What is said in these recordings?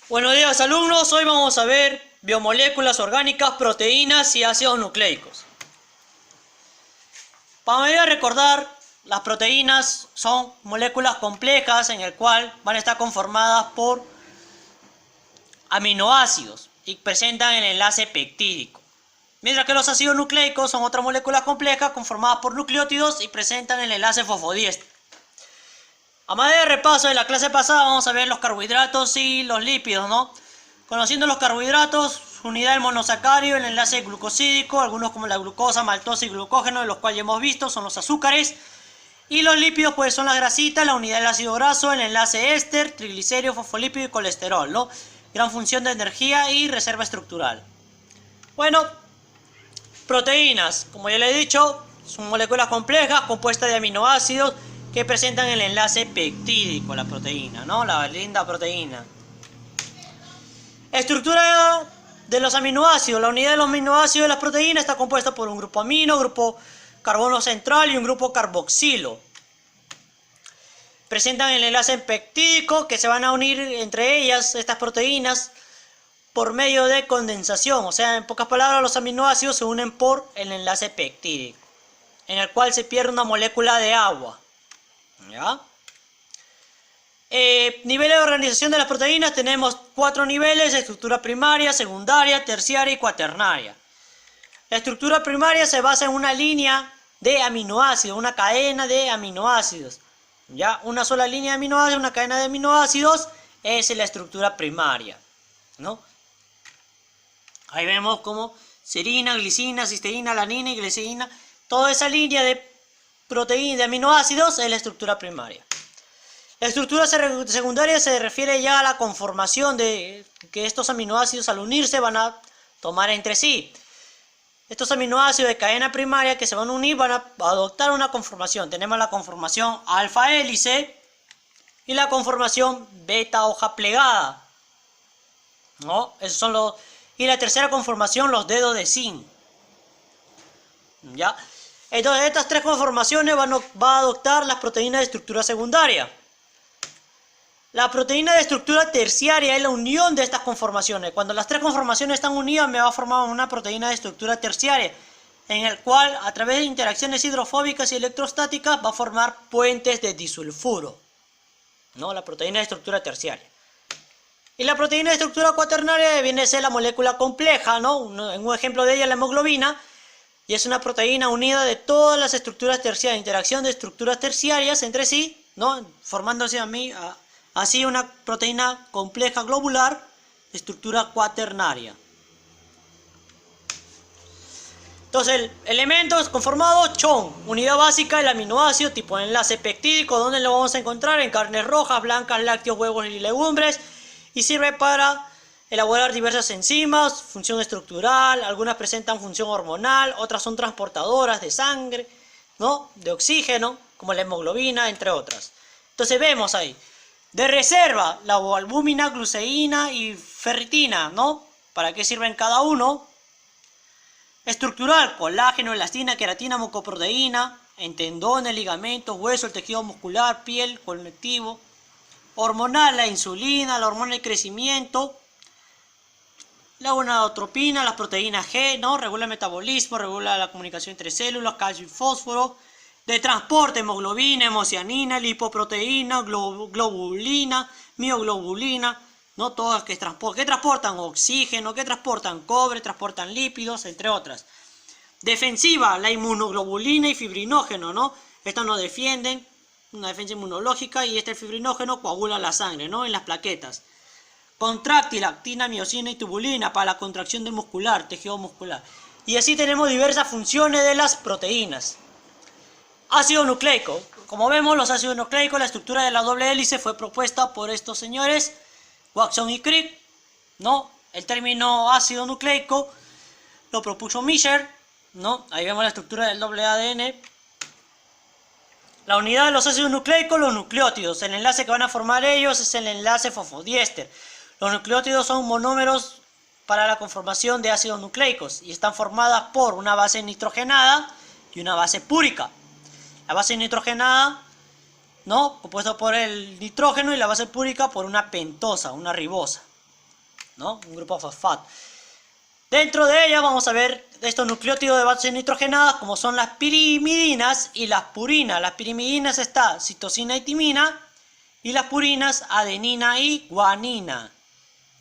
Buenos días, alumnos. Hoy vamos a ver biomoléculas orgánicas, proteínas y ácidos nucleicos. Para recordar, las proteínas son moléculas complejas en el cual van a estar conformadas por aminoácidos y presentan el enlace peptídico. Mientras que los ácidos nucleicos son otras moléculas complejas conformadas por nucleótidos y presentan el enlace fosfodiéster. A manera de repaso de la clase pasada vamos a ver los carbohidratos y los lípidos, ¿no? Conociendo los carbohidratos, su unidad del monosacárido, el enlace glucosídico, algunos como la glucosa, maltosa y glucógeno, de los cuales ya hemos visto, son los azúcares. Y los lípidos pues son las grasitas, la unidad del ácido graso, el enlace éster, triglicéridos, fosfolípido y colesterol, ¿no? Gran función de energía y reserva estructural. Bueno, proteínas, como ya le he dicho, son moléculas complejas compuestas de aminoácidos que presentan el enlace peptídico, la proteína, ¿no? La linda proteína. Estructura de los aminoácidos. La unidad de los aminoácidos de las proteínas está compuesta por un grupo amino, grupo carbono central y un grupo carboxilo. Presentan el enlace peptídico que se van a unir entre ellas, estas proteínas, por medio de condensación. O sea, en pocas palabras, los aminoácidos se unen por el enlace peptídico, en el cual se pierde una molécula de agua. ¿Ya? Niveles de organización de las proteínas, tenemos 4 niveles: estructura primaria, secundaria, terciaria y cuaternaria. La estructura primaria se basa en una línea de aminoácidos, una cadena de aminoácidos. ¿Ya? Una sola línea de aminoácidos, una cadena de aminoácidos es la estructura primaria, ¿no? Ahí vemos como serina, glicina, cisteína, alanina y glicina, toda esa línea de proteínas de aminoácidos es la estructura primaria. La estructura secundaria se refiere ya a la conformación de que estos aminoácidos al unirse van a tomar entre sí. Estos aminoácidos de cadena primaria que se van a unir van a adoptar una conformación. Tenemos la conformación alfa hélice y la conformación beta hoja plegada, ¿no? Esos son los. Y la tercera conformación, los dedos de zinc. ¿Ya? Entonces, estas tres conformaciones va a adoptar las proteínas de estructura secundaria. La proteína de estructura terciaria es la unión de estas conformaciones. Cuando las tres conformaciones están unidas, me va a formar una proteína de estructura terciaria, en el cual, a través de interacciones hidrofóbicas y electrostáticas, va a formar puentes de disulfuro, ¿no? La proteína de estructura terciaria. Y la proteína de estructura cuaternaria viene a ser la molécula compleja, ¿no? En un ejemplo de ella, la hemoglobina. Y es una proteína unida de todas las estructuras terciarias, interacción de estructuras terciarias entre sí, ¿no? Formándose así una proteína compleja globular de estructura cuaternaria. Entonces, elementos conformados: chon, unidad básica del aminoácido, tipo enlace peptídico, donde lo vamos a encontrar en carnes rojas, blancas, lácteos, huevos y legumbres, y sirve para elaborar diversas enzimas, función estructural. Algunas presentan función hormonal, otras son transportadoras de sangre, ¿no? De oxígeno, como la hemoglobina, entre otras. Entonces vemos ahí, de reserva, la albúmina, gluceína y ferritina, ¿no? ¿Para qué sirven cada uno? Estructural, colágeno, elastina, queratina, mucoproteína, en tendones, ligamentos, hueso, el tejido muscular, piel, conectivo. Hormonal, la insulina, la hormona del crecimiento, la gonadotropina, las proteínas G, ¿no? Regula el metabolismo, regula la comunicación entre células, calcio y fósforo. De transporte, hemoglobina, hemocianina, lipoproteína, globulina, mioglobulina, ¿no? Todas que transportan oxígeno, que transportan cobre, transportan lípidos, entre otras. Defensiva, la inmunoglobulina y fibrinógeno, ¿no? Estas nos defienden, una defensa inmunológica, y el fibrinógeno coagula la sangre, ¿no? En las plaquetas. Contráctil, actina, miosina y tubulina para la contracción del muscular, tejido muscular. Y así tenemos diversas funciones de las proteínas. Ácido nucleico. Como vemos, los ácidos nucleicos, la estructura de la doble hélice fue propuesta por estos señores, Watson y Crick, ¿no? El término ácido nucleico lo propuso Mischer, ¿no? Ahí vemos la estructura del doble ADN. La unidad de los ácidos nucleicos, los nucleótidos. El enlace que van a formar ellos es el enlace fosfodiéster. Los nucleótidos son monómeros para la conformación de ácidos nucleicos y están formadas por una base nitrogenada y una base púrica. La base nitrogenada, ¿no? Compuesta por el nitrógeno, y la base púrica por una pentosa, una ribosa. ¿no? Un grupo fosfato. Dentro de ella vamos a ver estos nucleótidos de base nitrogenadas como son las pirimidinas y las purinas. Las pirimidinas está citosina y timina y las purinas adenina y guanina.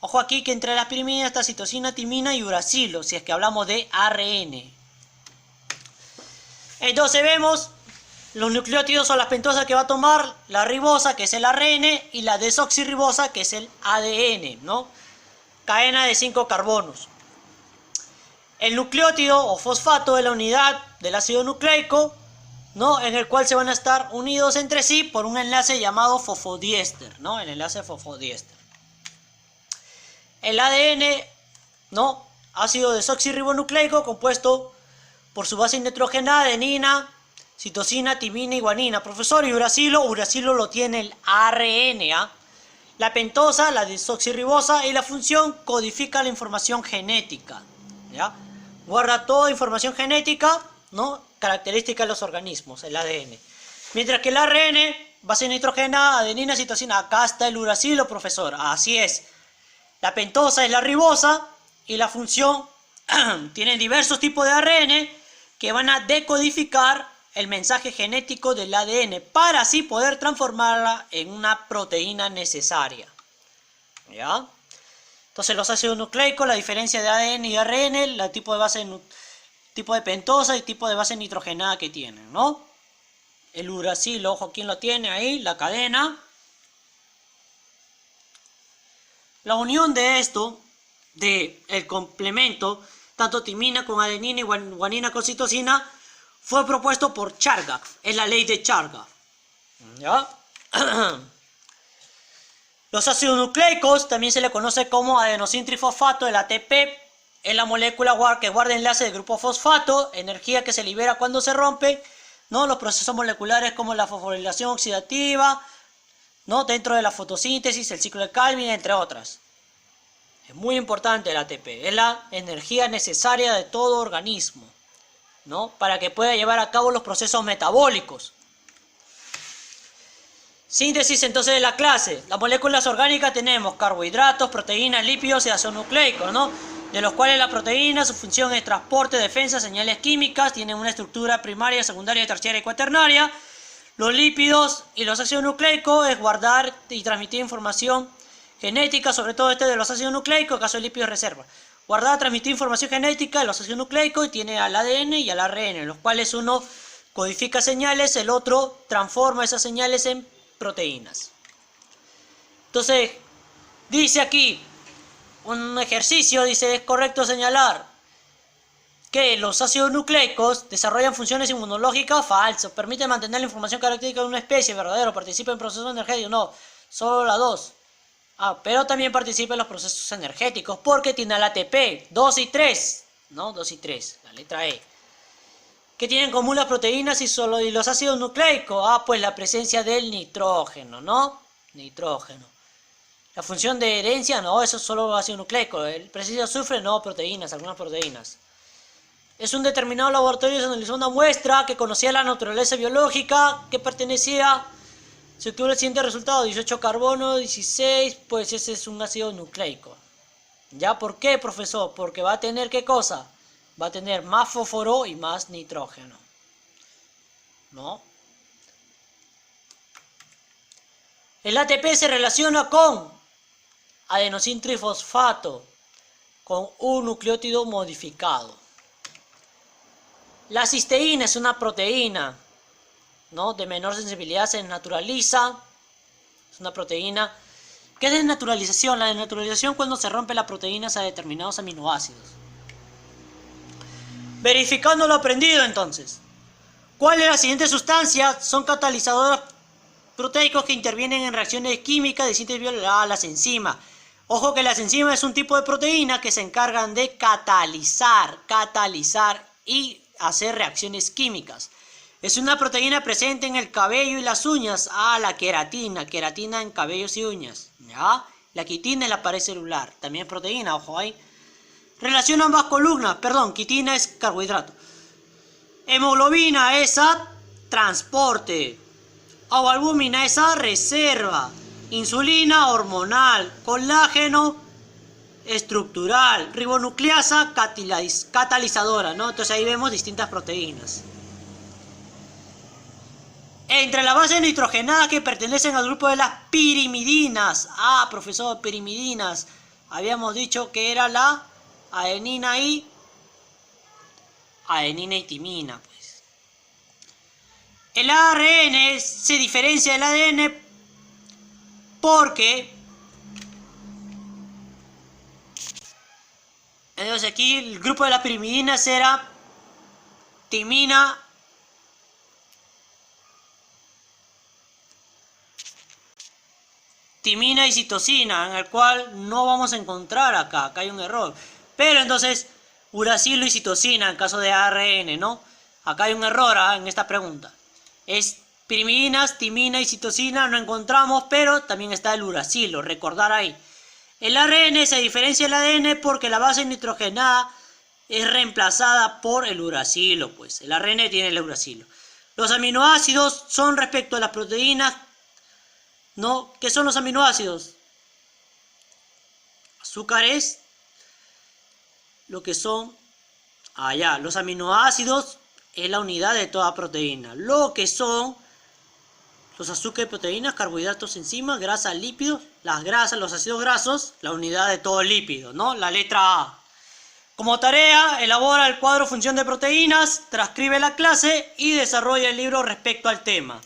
Ojo aquí que entre las pirimidinas está citosina, timina y uracilo, si es que hablamos de ARN. Entonces vemos los nucleótidos o las pentosas que va a tomar la ribosa, que es el ARN, y la desoxirribosa, que es el ADN, ¿no? Cadena de 5 carbonos. El nucleótido o fosfato es la unidad del ácido nucleico, ¿no? En el cual se van a estar unidos entre sí por un enlace llamado fosfodiéster, ¿no? El enlace fosfodiéster. El ADN, ¿no? Ácido desoxirribonucleico compuesto por su base nitrogenada, adenina, citosina, timina y guanina. Profesor, ¿y uracilo? Uracilo lo tiene el ARN, ¿ah? La pentosa, la desoxirribosa y la función codifica la información genética, ¿ya? Guarda toda información genética, ¿no? Característica de los organismos, el ADN. Mientras que el ARN, base nitrogenada, adenina, citosina. Acá está el uracilo, profesor. Así es. La pentosa es la ribosa y la función tiene diversos tipos de ARN que van a decodificar el mensaje genético del ADN para así poder transformarla en una proteína necesaria. ¿Ya? Entonces los ácidos nucleicos, la diferencia de ADN y ARN, el tipo de pentosa y tipo de base nitrogenada que tienen, ¿no? El uracilo, ojo, ¿quién lo tiene ahí? La cadena. La unión de esto, el complemento, tanto timina con adenina y guanina con citosina, fue propuesto por Chargaff, es la ley de Chargaff. ¿Ya? Los ácidos nucleicos también se le conoce como adenosintrifosfato, el ATP, es la molécula que guarda enlace del grupo fosfato, energía que se libera cuando se rompe, ¿no? Los procesos moleculares como la fosforilación oxidativa, ¿no? Dentro de la fotosíntesis, el ciclo de Calvin, entre otras. Es muy importante el ATP, es la energía necesaria de todo organismo, ¿no? Para que pueda llevar a cabo los procesos metabólicos. Síntesis entonces de la clase. Las moléculas orgánicas tenemos carbohidratos, proteínas, lípidos y ácidos nucleicos, ¿no? De los cuales la proteína, su función es transporte, defensa, señales químicas, tienen una estructura primaria, secundaria, terciaria y cuaternaria. Los lípidos y los ácidos nucleicos es guardar y transmitir información genética, sobre todo de los ácidos nucleicos, caso de lípidos reserva. Guardar, transmitir información genética de los ácidos nucleicos y tiene al ADN y al ARN, los cuales uno codifica señales, el otro transforma esas señales en proteínas. Entonces, dice aquí, un ejercicio, dice, es correcto señalar que los ácidos nucleicos desarrollan funciones inmunológicas. Falso. Permiten mantener la información característica de una especie. Verdadero. Participa en procesos energéticos. No, solo la 2. Pero también participa en los procesos energéticos porque tiene el ATP 2 y 3. ¿No? 2 y 3. La letra E. ¿Qué tienen en común las proteínas y los ácidos nucleicos? Pues la presencia del nitrógeno, ¿no? Nitrógeno. La función de herencia, no, eso es solo ácido nucleico. El presencia de azufre, no, proteínas, algunas proteínas. Es un determinado laboratorio, se analizó una muestra que conocía la naturaleza biológica, que pertenecía, se obtuvo el siguiente resultado, 18 carbono, 16, pues ese es un ácido nucleico. ¿Ya? ¿Por qué, profesor? Porque va a tener, ¿qué cosa? Va a tener más fósforo y más nitrógeno. ¿No? El ATP se relaciona con adenosintrifosfato, con un nucleótido modificado. La cisteína es una proteína, ¿no? De menor sensibilidad, se desnaturaliza. Es una proteína. ¿Qué es desnaturalización? La desnaturalización cuando se rompe la proteína a determinados aminoácidos. Verificando lo aprendido entonces. ¿Cuáles de las siguientes sustancias son catalizadores proteicos que intervienen en reacciones químicas de síntesis biológica? Las enzimas. Ojo que las enzimas es un tipo de proteína que se encargan de catalizar y hacer reacciones químicas. Es una proteína presente en el cabello y las uñas. La queratina en cabellos y uñas. ¿Ya? La quitina es la pared celular, también es proteína, ojo ahí. Relaciona ambas columnas, quitina es carbohidrato. Hemoglobina es a transporte. Albúmina es a reserva. Insulina hormonal. Colágeno estructural, ribonucleasa catalizadora, ¿no? Entonces ahí vemos distintas proteínas. Entre las bases nitrogenadas que pertenecen al grupo de las pirimidinas. Ah, profesor, pirimidinas. Habíamos dicho que era la adenina y timina, pues. El ARN se diferencia del ADN porque entonces aquí el grupo de las pirimidinas era timina y citosina, en el cual no vamos a encontrar acá hay un error. Pero entonces, uracilo y citosina en caso de ARN, ¿no? Acá hay un error en esta pregunta. Es pirimidinas, timina y citosina, no encontramos, pero también está el uracilo, recordar ahí. El ARN se diferencia del ADN porque la base nitrogenada es reemplazada por el uracilo, pues. El ARN tiene el uracilo. Los aminoácidos son respecto a las proteínas, ¿no? ¿Qué son los aminoácidos? Azúcares, lo que son, los aminoácidos es la unidad de toda proteína. Lo que son los azúcares, proteínas, carbohidratos, enzimas, grasas, lípidos, las grasas, los ácidos grasos, la unidad de todo lípido, ¿no? La letra A. Como tarea, elabora el cuadro función de proteínas, transcribe la clase y desarrolla el libro respecto al tema.